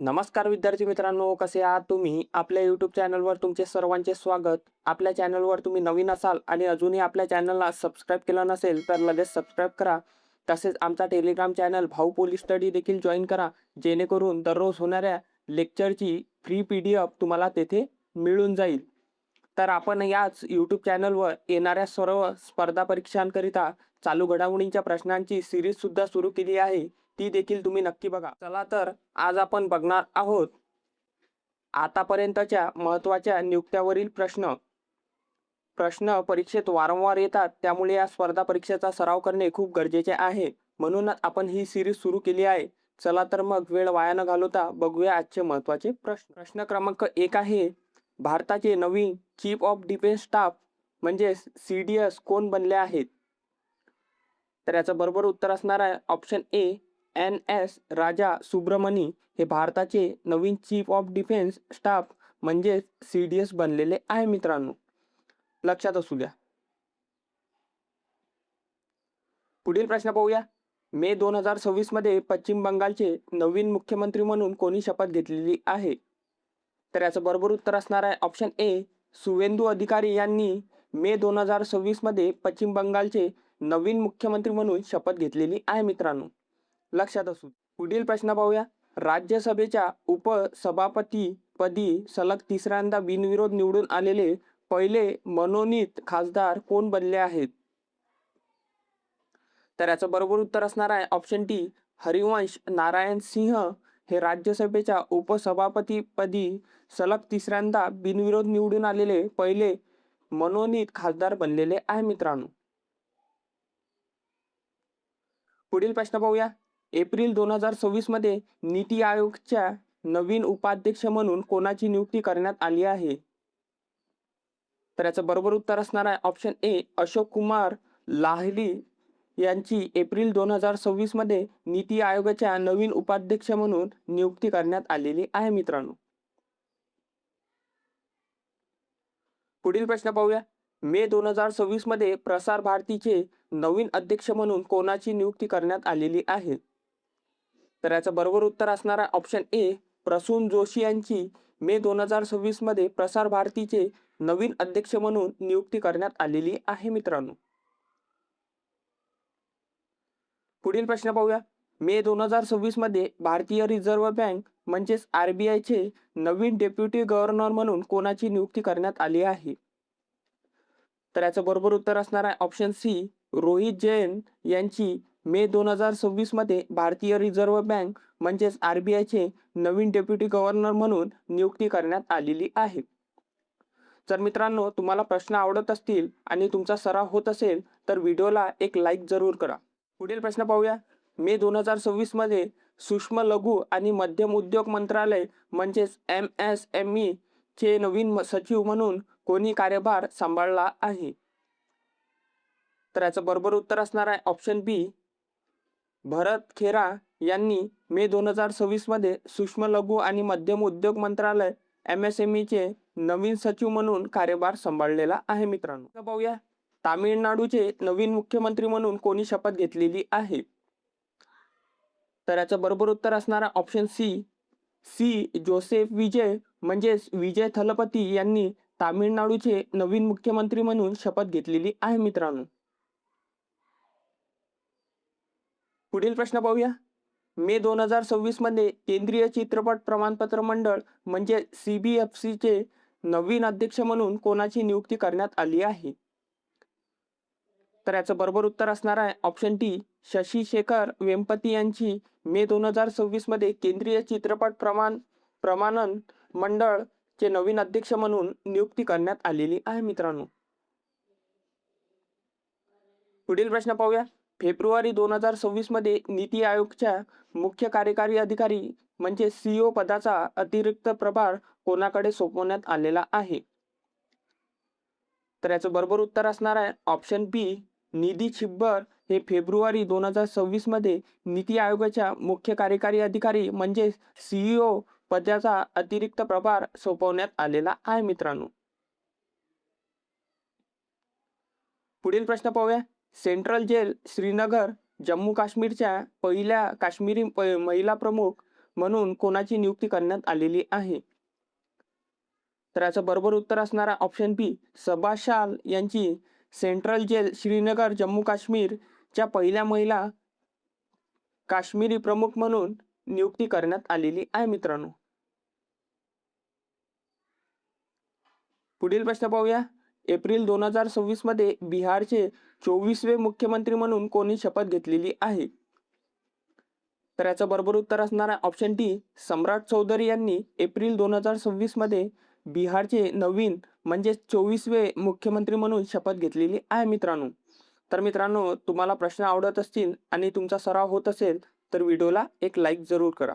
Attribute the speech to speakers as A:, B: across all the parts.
A: नमस्कार विद्यार्थी मित्रांनो, कसे आहात तुम्ही? आपल्या यूट्यूब चॅनलवर तुमचे सर्वांचे स्वागत. आपल्या चॅनलवर तुम्ही नवीन असाल आणि अजूनही आपल्या चॅनलला सबस्क्राईब केलं नसेल तर लगेच सबस्क्राईब करा. तसेच आमचा टेलिग्राम चॅनल भाऊ पोलीस स्टडी देखील जॉईन करा, जेणेकरून दररोज होणाऱ्या लेक्चरची फ्री PDF तुम्हाला तेथे मिळून जाईल. तर आपण याच यूट्यूब चॅनलवर येणाऱ्या सर्व स्पर्धा परीक्षांकरिता चालू घडामोडींच्या प्रश्नांची सिरीज सुद्धा सुरू केली आहे. ती देखील तुम्ही नक्की बघा. चला तर आज आपण बघणार आहोत आतापर्यंतच्या महत्त्वाच्या नियुक्त्यावरील प्रश्न. प्रश्न परीक्षेत वारंवार येतात, त्यामुळे या स्पर्धा परीक्षेचा सराव करणे खूप गरजेचे आहे. म्हणूनच आपण ही सिरीज सुरू केली आहे. चला तर मग वेळ वाया न घालवता बघूया आजचे महत्त्वाचे प्रश्न. प्रश्न क्रमांक 1 आहे, भारताचे नवीन चीफ ऑफ डिफेन्स स्टाफ म्हणजे CDS कोण बनले आहेत? तर याचं बरोबर उत्तर असणार आहे ऑप्शन ए, NS राजा सुब्रमणी हे भारताचे नवीन चीफ ऑफ डिफेन्स स्टाफ म्हणजे CDS बनलेले आहे मित्रांनो, लक्षात असू द्या. पुढील प्रश्न पाहूया. मे 2026 मध्ये पश्चिम बंगालचे नवीन मुख्यमंत्री म्हणून कोणी शपथ घेतलेली आहे? तर याचं बरोबर उत्तर असणार आहे ऑप्शन ए, सुवेंदू अधिकारी यांनी मे 2026 मध्ये पश्चिम बंगालचे नवीन मुख्यमंत्री म्हणून शपथ घेतलेली आहे मित्रांनो, लक्षात असू. पुढील प्रश्न पाहूया. राज्यसभेच्या उपसभापतीपदी सलग तिसऱ्यांदा बिनविरोध निवडून आलेले पहिले मनोनीत खासदार कोण बनले आहेत? तर याचं बरोबर उत्तर असणार आहे ऑप्शन डी, हरिवंश नारायण सिंह हे राज्यसभेच्या उपसभापतीपदी सलग तिसऱ्यांदा बिनविरोध निवडून आलेले पहिले मनोनीत खासदार बनलेले आहे मित्रांनो. पुढील प्रश्न पाहूया. एप्रिल 2026 मध्ये नीती आयोगच्या नवीन उपाध्यक्ष म्हणून कोणाची नियुक्ती करण्यात आली आहे? तर याचं बरोबर उत्तर असणार आहे ऑप्शन ए, अशोक कुमार लाहिरी यांची एप्रिल 2026 मध्ये नीती आयोगाच्या नवीन उपाध्यक्ष म्हणून नियुक्ती करण्यात आलेली आहे मित्रांनो. पुढील प्रश्न पाहूया. मे 2026 मध्ये प्रसार भारतीचे नवीन अध्यक्ष म्हणून कोणाची नियुक्ती करण्यात आलेली आहे? तर याचं बरोबर उत्तर असणार आहे ऑप्शन ए, प्रसून जोशी यांची मे 2026 मध्ये प्रसार भारतीचे नवीन अध्यक्ष म्हणून नियुक्ती करण्यात आलेली आहे मित्रांनो. पुढील प्रश्न पाहूया. मे 2026 मध्ये भारतीय रिझर्व्ह बँक म्हणजेच RBI चे नवीन डेप्युटी गव्हर्नर म्हणून कोणाची नियुक्ती करण्यात आली आहे? तर याचं बरोबर उत्तर असणार आहे ऑप्शन सी, रोहित जैन यांची मे 2026 मध्ये भारतीय रिझर्व्ह बँक म्हणजेच RBI चे नवीन डेप्युटी गव्हर्नर म्हणून नियुक्ती करण्यात आलेली आहे. जर मित्रांनो तुम्हाला प्रश्न आवडत असतील आणि तुमचा सराव होत असेल तर व्हिडिओला एक लाईक जरूर करा. पुढील प्रश्न पाहूया. मे 2026 मध्ये सूक्ष्म लघु आणि मध्यम उद्योग मंत्रालय म्हणजेच MSME चे नवीन सचिव म्हणून कोणी कार्यभार सांभाळला आहे? तर याचं बरोबर उत्तर असणार आहे ऑप्शन बी, भरत खेरा यांनी मे 2026 मध्ये सूक्ष्म लघु आणि मध्यम उद्योग मंत्रालय MSME चे नवीन सचिव म्हणून कार्यभार सांभाळलेला आहे मित्रांनो. पाहूया. तामिळनाडूचे नवीन मुख्यमंत्री म्हणून कोणी शपथ घेतलेली आहे? तर याचं बरोबर उत्तर असणार ऑप्शन सी, जोसेफ विजय म्हणजेच विजय थलपती यांनी तामिळनाडूचे नवीन मुख्यमंत्री म्हणून शपथ घेतलेली आहे मित्रांनो. पुढील प्रश्न पाहूया. मे 2026 मध्ये केंद्रीय चित्रपट प्रमाणपत्र मंडळ म्हणजे CBFC चे नवीन अध्यक्ष म्हणून कोणाची नियुक्ती करण्यात आली आहे? तर याचं बरोबर उत्तर असणार आहे ऑप्शन डी, शशी शेखर वेम्पती यांची मे 2026 मध्ये केंद्रीय चित्रपट प्रमाणन मंडळ चे नवीन अध्यक्ष म्हणून नियुक्ती करण्यात आलेली आहे मित्रांनो. पुढील प्रश्न पाहूया. फेब्रुवारी 2026 मध्ये नीती आयोगच्या मुख्य कार्यकारी अधिकारी म्हणजे CEO पदाचा अतिरिक्त प्रभार कोणाकडे सोपवण्यात आलेला आहे? तर याचं बरोबर उत्तर असणार आहे ऑप्शन बी, निधी छिब्बर हे फेब्रुवारी 2026 मध्ये नीती आयोगाच्या मुख्य कार्यकारी अधिकारी म्हणजे CEO पदाचा अतिरिक्त प्रभार सोपवण्यात आलेला आहे मित्रांनो. पुढील प्रश्न पाहूया. सेंट्रल जेल श्रीनगर जम्मू काश्मीरच्या पहिल्या काश्मीरी महिला प्रमुख म्हणून कोणाची नियुक्ती करण्यात आलेली आहे? तर याचं बरोबर उत्तर असणारा ऑप्शन बी, सबा शाल यांची सेंट्रल जेल श्रीनगर जम्मू काश्मीरच्या पहिल्या महिला काश्मीरी प्रमुख म्हणून नियुक्ती करण्यात आलेली आहे मित्रांनो. पुढील प्रश्न पाहूया. एप्रिल 2026 मध्ये बिहारचे 24वे मुख्यमंत्री म्हणून कोणी शपथ घेतलेली आहे? तर याचं बरोबर उत्तर असणार आहे ऑप्शन डी, सम्राट चौधरी यांनी एप्रिल 2026 मध्ये बिहारचे नवीन म्हणजे 24वे मुख्यमंत्री म्हणून शपथ घेतलेली आहे मित्रांनो. तर मित्रांनो, तुम्हाला प्रश्न आवडत असतील आणि तुमचा सराव होत असेल तर व्हिडिओला एक लाईक जरूर करा.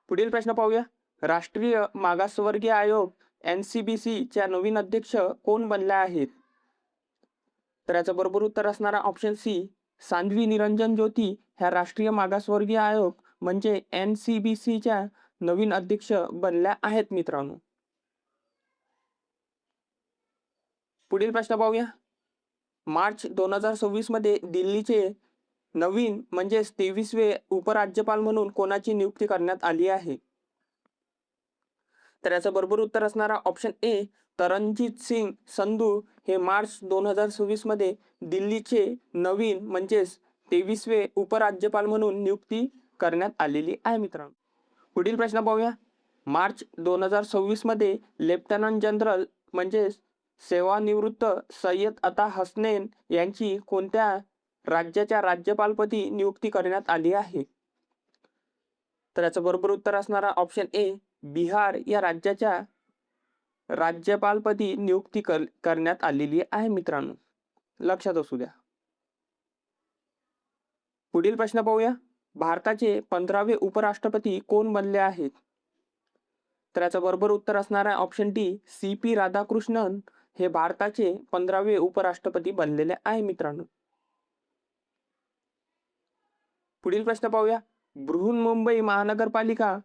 A: पुढील प्रश्न पाहूया. राष्ट्रीय मागासवर्गीय आयोग NCBC च्या नवीन अध्यक्ष कोण बनल्या आहेत? तर याचं बरोबर उत्तर असणारा ऑप्शन सी, सांध्वी निरंजन ज्योती ह्या राष्ट्रीय मागासवर्गीय आयोग म्हणजे NCBC च्या नवीन अध्यक्ष बनल्या आहेत मित्रांनो. पुढील प्रश्न पाहूया. मार्च 2026 मध्ये दिल्लीचे नवीन म्हणजे 23वे उपराज्यपाल म्हणून कोणाची नियुक्ती करण्यात आली आहे? तर याचं बरोबर उत्तर असणारा ऑप्शन ए, तरनजीत सिंग संधू हे मार्च 2026 मध्ये दिल्लीचे नवीन म्हणजेच 23वे उपराज्यपाल म्हणून नियुक्ती करण्यात आलेली आहे मित्रांनो. पुढील प्रश्न पाहूया. मार्च 2026 मध्ये लेफ्टनंट जनरल म्हणजेच सेवानिवृत्त सय्यद अता हसनैन यांची कोणत्या राज्याच्या राज्यपालपदी नियुक्ती करण्यात आली आहे? तर याचं बरोबर उत्तर असणारा ऑप्शन ए, बिहार या राज्याच्या राज्यपालपदी नियुक्ती करण्यात आलेली आहे मित्रांनो. लक्षात असू द्या. पुढील प्रश्न पाहूया. भारताचे 15वे उपराष्ट्रपती कोण बनले आहेत? तर याचं बरोबर उत्तर असणार आहे ऑप्शन डी, CP राधाकृष्णन हे भारताचे 15वे उपराष्ट्रपती बनलेले आहे मित्रांनो. पुढील प्रश्न पाहूया. बृहन्मुंबई महानगरपालिका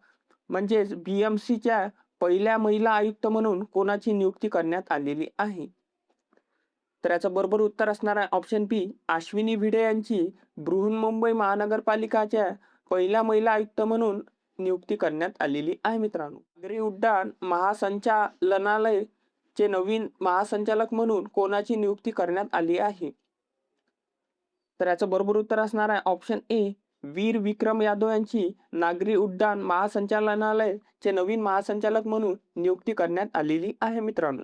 A: म्हणजेच BMC च्या पहिल्या महिला आयुक्त म्हणून कोणाची नियुक्ती करण्यात आलेली आहे? तर याचं बरोबर उत्तर असणार आहे ऑप्शन बी, अश्विनी भिडे यांची बृहन्मुंबई महानगरपालिकाच्या पहिल्या महिला आयुक्त म्हणून नियुक्ती करण्यात आलेली आहे मित्रांनो. नागरी उड्डाण महासंचालनालय चे नवीन महासंचालक म्हणून कोणाची नियुक्ती करण्यात आली आहे? तर याचं बरोबर उत्तर असणार आहे ऑप्शन ए, वीर विक्रम यादव यांची नागरी उड्डाण महासंचालनालय चे नवीन महासंचालक म्हणून नियुक्ती करण्यात आलेली आहे मित्रांनो.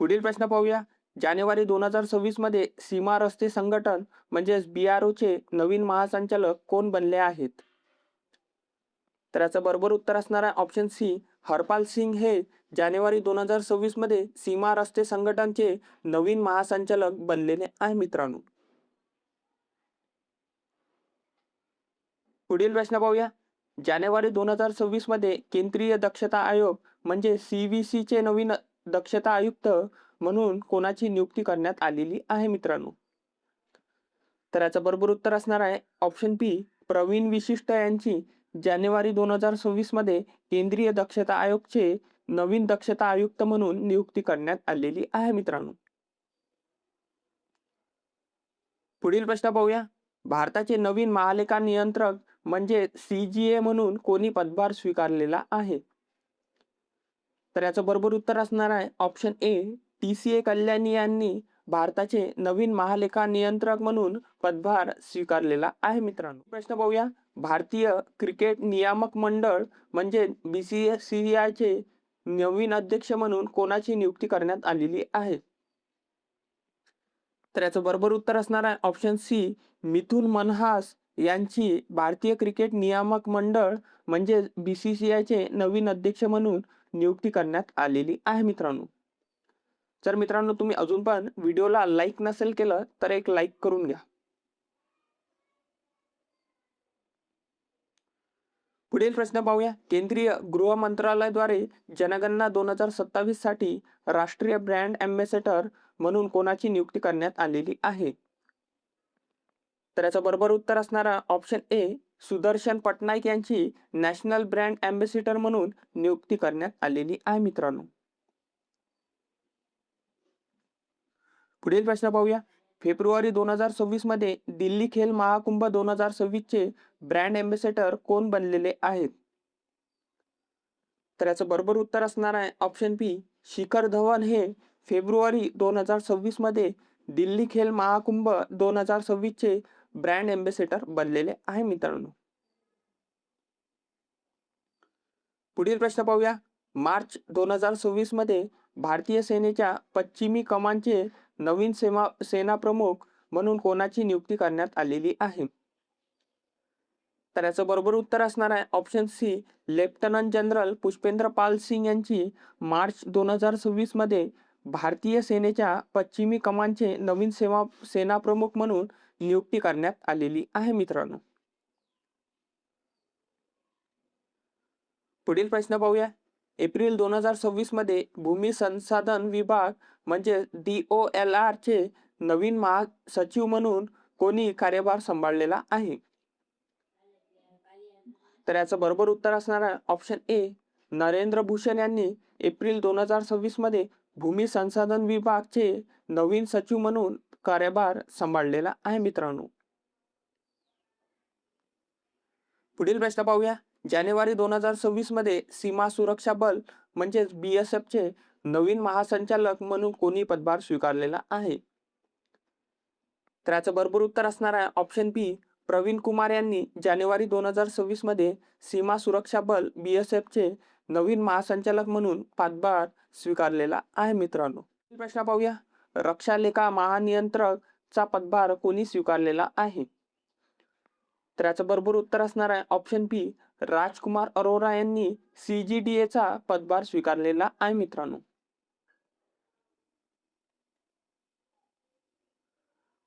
A: पुढील प्रश्न पाहूया. जानेवारी 2026 मध्ये सीमा रस्ते संघटन म्हणजेच BRO चे नवीन महासंचालक कोण बनले आहेत? तर याचं बरोबर उत्तर असणार आहे ऑप्शन सी, हरपाल सिंग हे जानेवारी 2026 मध्ये सीमा रस्ते संघटनचे नवीन महासंचालक बनलेले आहे मित्रांनो. पुढील प्रश्न पाहूया. जानेवारी 2026 मध्ये केंद्रीय दक्षता आयोग म्हणजे CVC चे नवीन दक्षता आयुक्त म्हणून कोणाची नियुक्ती करण्यात आलेली आहे मित्रांनो? तर याचं बरोबर उत्तर असणार आहे ऑप्शन बी, प्रवीण विशिष्ट यांची जानेवारी 2026 मध्ये केंद्रीय दक्षता आयोगचे नवीन दक्षता आयुक्त म्हणून नियुक्ती करण्यात आलेली आहे मित्रांनो. पुढील प्रश्न पाहूया. भारताचे नवीन महालेखा नियंत्रक म्हणजे CGA म्हणून कोणी पदभार स्वीकारलेला आहे? तर याचं बरोबर उत्तर असणार आहे ऑप्शन ए, TCA कल्याणी यांनी भारताचे नवीन महालेखा नियंत्रक म्हणून पदभार स्वीकारलेला आहे मित्रांनो. प्रश्न पाहूया. भारतीय क्रिकेट नियामक मंडळ म्हणजे BCCI चे नवीन अध्यक्ष म्हणून कोणाची नियुक्ती करण्यात आलेली आहे? तर याचं बरोबर उत्तर असणार आहे ऑप्शन सी, मिथुन मनहास यांची भारतीय क्रिकेट नियामक मंडळ म्हणजे BCCI चे नवीन अध्यक्ष म्हणून नियुक्ती करण्यात आलेली आहे मित्रांनो. जर मित्रांनो तुम्ही अजून पण व्हिडिओला लाईक नसेल केलं तर एक लाईक करून घ्या. पुढील प्रश्न पाहूया. केंद्रीय गृह मंत्रालयाद्वारे जनगणना 2027 साठी राष्ट्रीय ब्रँड अँबॅसेडर म्हणून कोणाची नियुक्ती करण्यात आलेली आहे? तर याचं बरोबर उत्तर असणारा ऑप्शन ए, सुदर्शन पटनाईक यांची नॅशनल ब्रँड अँबॅसेडर म्हणून नियुक्ती करण्यात आलेली आहे मित्रांनो. पुढील प्रश्न पाहूया. फेब्रुवारी 2026 मध्ये दिल्ली खेल महाकुंभ 2026 चे ब्रँड एम्बेसेडर कोण बनलेले आहेत? तर याचं बरोबर उत्तर असणार आहे ऑप्शन बी, शिखर धवन हे फेब्रुवारी 2026 मध्ये दिल्ली खेल महाकुंभ 2026 चे ब्रँड एम्बेसेडर बनलेले आहे मित्रांनो. पुढील प्रश्न पाहूया. मार्च 2026 मध्ये भारतीय सेनेच्या पश्चिमी कमानचे नवीन सेना प्रमुख म्हणून कोणाची नियुक्ती करण्यात आलेली आहे? तर याचं बरोबर उत्तर असणार आहे option C, lieutenant general Pushpendra Pal Singh यांची मार्च 2026 मध्ये भारतीय सेनेच्या पश्चिमी कमानचे नवीन सेना प्रमुख म्हणून नियुक्ती करण्यात आलेली आहे मित्रांनो. पुढील प्रश्न पाहूया. एप्रिल 2026 मध्ये भूमी संसाधन विभाग म्हणजे DOLR चे नवीन महासचिव म्हणून कोणी कार्यभार सांभाळलेला आहे? तर याचं बरोबर उत्तर असणार आहे ऑप्शन ए, नरेंद्र भूषण यांनी एप्रिल 2026 मध्ये भूमी संसाधन विभागचे नवीन सचिव म्हणून कार्यभार सांभाळलेला आहे मित्रांनो. पुढील प्रश्न पाहूया. जानेवारी 2026 मध्ये सीमा सुरक्षा बल म्हणजेच BSF चे नवीन महासंचालक म्हणून कोणी पदभार स्वीकारलेला आहे? तर याचं बरोबर उत्तर असणार आहे ऑप्शन बी, प्रवीण कुमार यांनी जानेवारी 2026 मध्ये सीमा सुरक्षा बल BSF चे नवीन महासंचालक म्हणून पदभार स्वीकारलेला आहे मित्रांनो. प्रश्न पाहूया. रक्षा लेखा महानियंत्रकचा पदभार कोणी स्वीकारलेला आहे? तर याचं बरोबर उत्तर असणार आहे ऑप्शन बी, राजकुमार अरोरा यांनी CGDA चा पदभार स्वीकारलेला आहे मित्रांनो.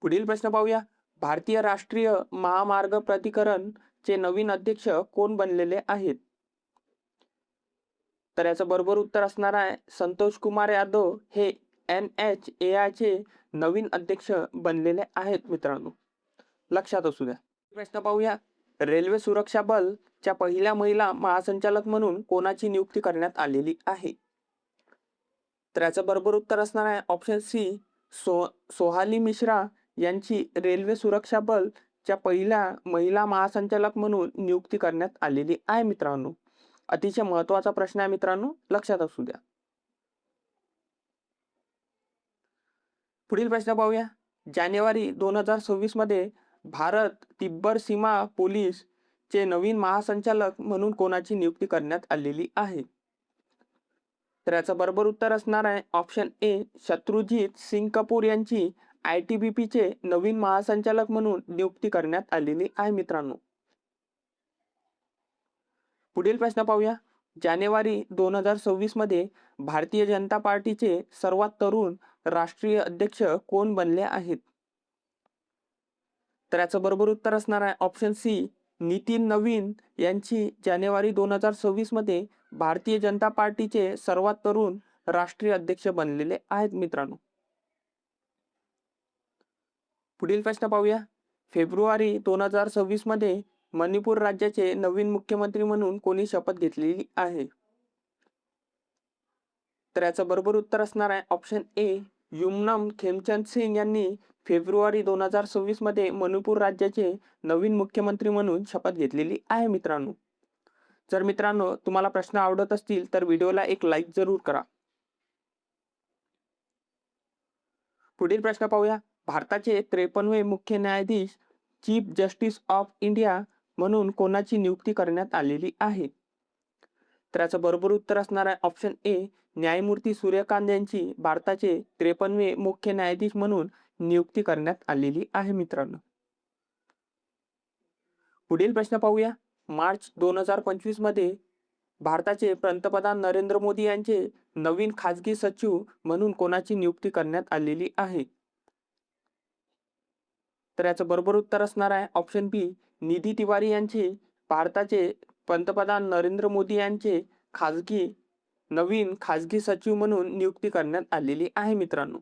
A: पुढील प्रश्न पाहूया. भारतीय राष्ट्रीय महामार्ग प्राधिकरण चे नवीन अध्यक्ष कोण बनलेले आहेत? तर याचं बरोबर उत्तर असणार आहे संतोष कुमार यादव हे NHAI चे नवीन अध्यक्ष बनलेले आहेत मित्रांनो, लक्षात असू द्या. प्रश्न पाहूया. रेल्वे सुरक्षा बल च्या पहिल्या महिला महासंचालक म्हणून कोणाची नियुक्ती करण्यात आलेली आहे? तर याचं बरोबर उत्तर असणार आहे ऑप्शन सी, सोहाली मिश्रा यांची रेल्वे सुरक्षा बल च्या पहिल्या महिला महासंचालक म्हणून नियुक्ती करण्यात आलेली आहे मित्रांनो. अतिशय महत्वाचा प्रश्न आहे मित्रांनो, लक्षात असू द्या. पुढील प्रश्न पाहूया. जानेवारी 2026 मध्ये भारत तिब्बत सीमा पोलीस चे नवीन महासंचालक म्हणून कोणाची नियुक्ती करण्यात आलेली आहे? तर याचं बरोबर उत्तर असणार आहे ऑप्शन ए, शत्रुजीत सिंग कपूर यांची ITBP चे नवीन महासंचालक म्हणून नियुक्ती करण्यात आलेली आहे मित्रांनो. पुढील प्रश्न पाहूया. जानेवारी 2026 मध्ये भारतीय जनता पार्टीचे सर्वात तरुण राष्ट्रीय अध्यक्ष कोण बनले आहेत? तर याचं बरोबर उत्तर असणार आहे ऑप्शन सी, नितीन नवीन यांची जानेवारी 2026 मध्ये भारतीय जनता पार्टीचे सर्वात तरुण राष्ट्रीय अध्यक्ष बनलेले आहेत मित्रांनो. पुढील प्रश्न पाहूया. फेब्रुवारी 2026 मध्ये मणिपूर राज्याचे नवीन मुख्यमंत्री म्हणून कोणी शपथ घेतलेली आहे? तर याचं बरोबर उत्तर असणार आहे ऑप्शन ए, युमनम खेमचंद सिंग यांनी फेब्रुवारी 2026 मध्ये मणिपूर राज्याचे नवीन मुख्यमंत्री म्हणून शपथ घेतलेली आहे मित्रांनो. जर मित्रांनो तुम्हाला प्रश्न आवडत असतील तर व्हिडिओला एक लाईक जरूर करा. पुढील प्रश्न पाहूया. भारताचे 53वे मुख्य न्यायाधीश चीफ जस्टिस ऑफ इंडिया म्हणून कोणाची नियुक्ती करण्यात आलेली आहे? तर याचं बरोबर उत्तर असणार आहे ऑप्शन ए, न्यायमूर्ती सूर्यकांत यांची भारताचे 53वे मुख्य न्यायाधीश म्हणून नियुक्ती करण्यात आलेली आहे मित्रांनो. पुढील प्रश्न पाहूया. मार्च 2025 मध्ये भारताचे पंतप्रधान नरेंद्र मोदी यांचे नवीन खासगी सचिव म्हणून कोणाची नियुक्ती करण्यात आलेली आहे? तर याचं बरोबर उत्तर असणार आहे ऑप्शन बी, निधी तिवारी यांची भारताचे पंतप्रधान नरेंद्र मोदी यांचे नवीन खासगी सचिव म्हणून नियुक्ती करण्यात आलेली आहे मित्रांनो.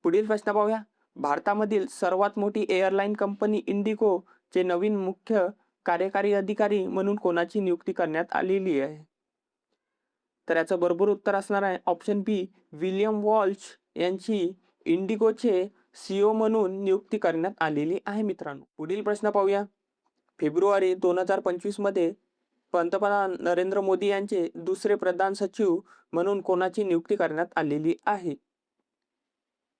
A: पुढील प्रश्न पाहूया. भारतामधील सर्वात मोठी एअरलाइन कंपनी इंडिगो चे नवीन मुख्य कार्यकारी अधिकारी म्हणून कोणाची नियुक्ती करण्यात आलेली आहे? तर याचं बरोबर उत्तर असणार आहे ऑप्शन बी, विलियम वॉल्श यांची इंडिगोचे CEO म्हणून नियुक्ती करण्यात आलेली आहे मित्रांनो. पुढील प्रश्न पाहूया. फेब्रुवारी 2025 मध्ये पंतप्रधान नरेंद्र मोदी यांचे दुसरे प्रधान सचिव म्हणून कोणाची नियुक्ती करण्यात आलेली आहे?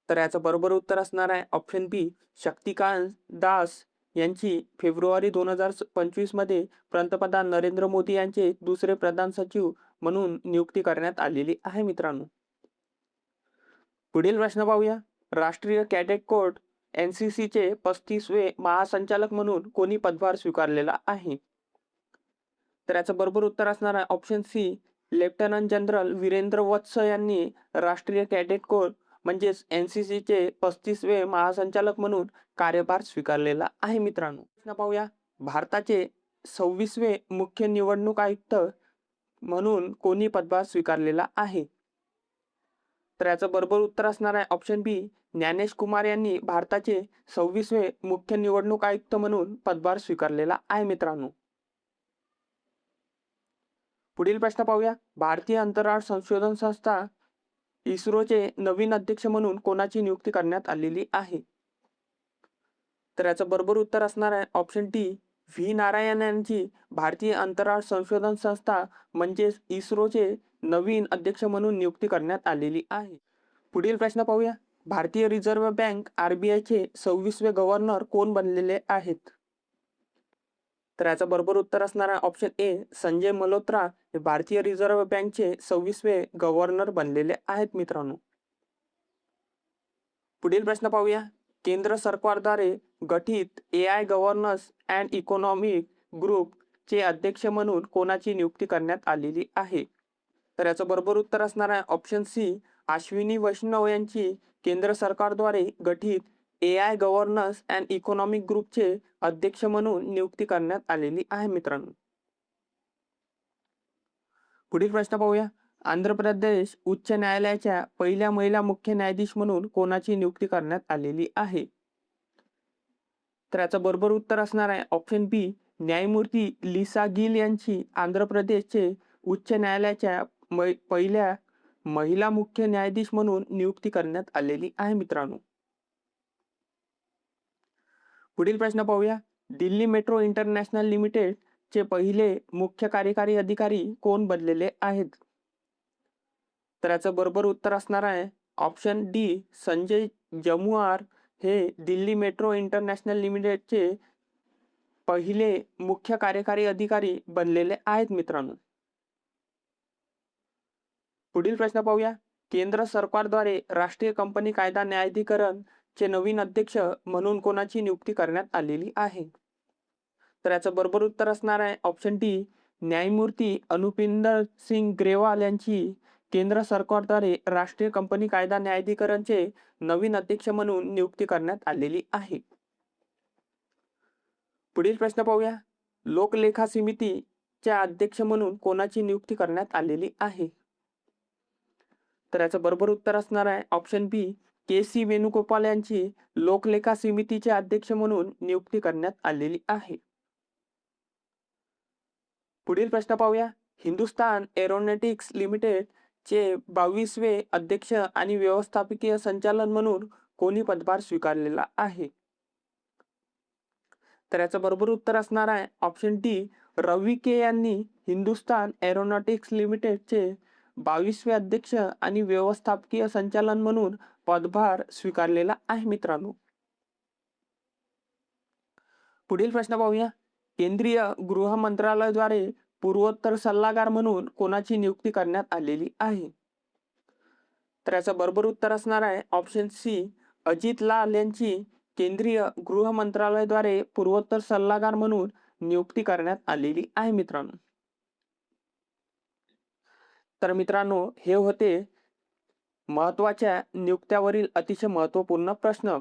A: तर याचं बरोबर उत्तर असणार आहे ऑप्शन बी, शक्तिकांत दास यांची फेब्रुवारी 2025 मध्ये पंतप्रधान नरेंद्र मोदी यांचे दुसरे प्रधान सचिव म्हणून नियुक्ती करण्यात आलेली आहे मित्रांनो. पुढील प्रश्न पाहूया. राष्ट्रीय कॅडेट कोर NCCचे 35वे महासंचालक म्हणून कोणी पदभार स्वीकारलेला आहे? तर याचं बरोबर उत्तर असणार आहे option C, lieutenant general Virendra Vats यांनी राष्ट्रीय कॅडेट कोर म्हणजेच NCCचे 35वे महासंचालक म्हणून कार्यभार स्वीकारलेला आहे मित्रांनो. प्रश्न पाहूया. भारताचे 26वे मुख्य निवडणूक आयुक्त म्हणून कोणी पदभार स्वीकारलेला आहे? तर याचं बरोबर उत्तर असणार आहे ऑप्शन बी, ज्ञानेश कुमार यांनी भारताचे 26वे मुख्य निवडणूक आयुक्त म्हणून पदभार स्वीकारलेला आहे मित्रांनो. पुढील प्रश्न पाहूया. भारतीय अंतराळ संशोधन संस्था इस्रोचे नवीन अध्यक्ष म्हणून कोणाची नियुक्ती करण्यात आलेली आहे? तर याचं बरोबर उत्तर असणार आहे ऑप्शन डी, व्ही नारायण यांची भारतीय अंतराळ संशोधन संस्था म्हणजेच इस्रोचे नवीन अध्यक्ष म्हणून नियुक्ती करण्यात आलेली आहे. पुढील प्रश्न पाहूया. भारतीय रिझर्व्ह बँक RBIचे 26वे गव्हर्नर कोण बनलेले आहेत? तर याचं बरोबर उत्तर असणार आहे ऑप्शन ए, संजय मल्होत्रा हे भारतीय रिझर्व्ह बँकचे 26वे गव्हर्नर बनलेले आहेत मित्रांनो. पुढील प्रश्न पाहूया. केंद्र सरकारद्वारे गठीत AI governance and economic group चे अध्यक्ष म्हणून कोणाची नियुक्ती करण्यात आलेली आहे? तर याचं बरोबर उत्तर असणार आहे ऑप्शन सी, अश्विनी वैष्णव यांची केंद्र सरकारद्वारे गठीत AI गव्हर्नन्स अँड इकॉनॉमिक ग्रुपचे अध्यक्ष म्हणून नियुक्ती करण्यात आलेली आहे मित्रांनो. पुढील प्रश्न पाहूया. आंध्र प्रदेश उच्च न्यायालयाच्या पहिल्या महिला मुख्य न्यायाधीश म्हणून कोणाची नियुक्ती करण्यात आलेली आहे? तर याचं बरोबर उत्तर असणार आहे ऑप्शन बी, न्यायमूर्ती लिसा गिल यांची आंध्र प्रदेशचे उच्च न्यायालयाच्या पहिल्या महिला मुख्य न्यायाधीश म्हणून नियुक्ती करण्यात आलेली आहे मित्रांनो. पुढील प्रश्न पाहूया. दिल्ली मेट्रो इंटरनॅशनल लिमिटेड चे पहिले मुख्य कार्यकारी अधिकारी कोण बनलेले आहेत? तर याचं बरोबर उत्तर असणार आहे ऑप्शन डी, संजय जमुआर हे दिल्ली मेट्रो इंटरनॅशनल लिमिटेडचे पहिले मुख्य कार्यकारी अधिकारी बनलेले आहेत मित्रांनो. पुढील प्रश्न पाहूया. केंद्र सरकारद्वारे राष्ट्रीय कंपनी कायदा न्यायाधिकरण चे नवीन अध्यक्ष म्हणून कोणाची नियुक्ती करण्यात आलेली आहे? तर याचं बरोबर उत्तर असणार आहे ऑप्शन डी, न्यायमूर्ती अनुपिंदर सिंग ग्रेवाल यांची केंद्र सरकारद्वारे राष्ट्रीय कंपनी कायदा न्यायाधिकरणचे नवीन अध्यक्ष म्हणून नियुक्ती करण्यात आलेली आहे. पुढील प्रश्न पाहूया. लोकलेखा समितीच्या अध्यक्ष म्हणून कोणाची नियुक्ती करण्यात आलेली आहे? तर याचं बरोबर उत्तर असणार आहे ऑप्शन बी, KC वेणुगोपाल यांची लोकलेखा समितीचे अध्यक्ष म्हणून नियुक्ती करण्यात आलेली आहे. पुढील प्रश्न पाहूया. हिंदुस्तान एरोनॉटिक्स लिमिटेड चे 22वे अध्यक्ष आणि व्यवस्थापकीय संचालन म्हणून कोणी पदभार स्वीकारलेला आहे? तर याचं बरोबर उत्तर असणार आहे ऑप्शन डी, रवी के यांनी हिंदुस्तान एरोनॉटिक्स लिमिटेडचे 22वे अध्यक्ष आणि व्यवस्थापकीय संचालन म्हणून पदभार स्वीकारलेला आहे मित्रांनो. पुढील प्रश्न पाहूया. केंद्रीय गृह मंत्रालयाद्वारे पूर्वोत्तर सल्लागार म्हणून कोणाची नियुक्ती करण्यात आलेली आहे? तर याचं बरोबर उत्तर असणार आहे ऑप्शन सी, अजित लाल यांची केंद्रीय गृह मंत्रालयाद्वारे पूर्वोत्तर सल्लागार म्हणून नियुक्ती करण्यात आलेली आहे मित्रांनो. तर मित्रांनो, हे होते महत्त्वाच्या नियुक्त्यावरील अतिशय महत्त्वपूर्ण प्रश्न.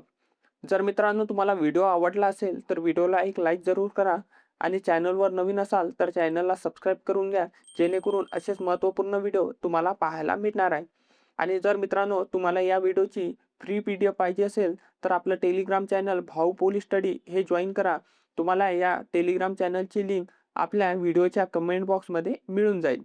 A: जर मित्रांनो तुम्हाला व्हिडिओ आवडला असेल तर व्हिडिओला एक लाईक जरूर करा आणि चॅनलवर नवीन असाल तर चॅनलला सबस्क्राईब करून घ्या, जेणेकरून असेच महत्त्वपूर्ण व्हिडिओ तुम्हाला पाहायला मिळणार आहे. आणि जर मित्रांनो तुम्हाला या व्हिडिओची फ्री PDF पाहिजे असेल तर आपलं टेलिग्राम चॅनल भाऊ पोलीस स्टडी हे जॉईन करा. तुम्हाला या टेलिग्राम चॅनलची लिंक आपल्या व्हिडिओच्या कमेंट बॉक्समध्ये मिळून जाईल.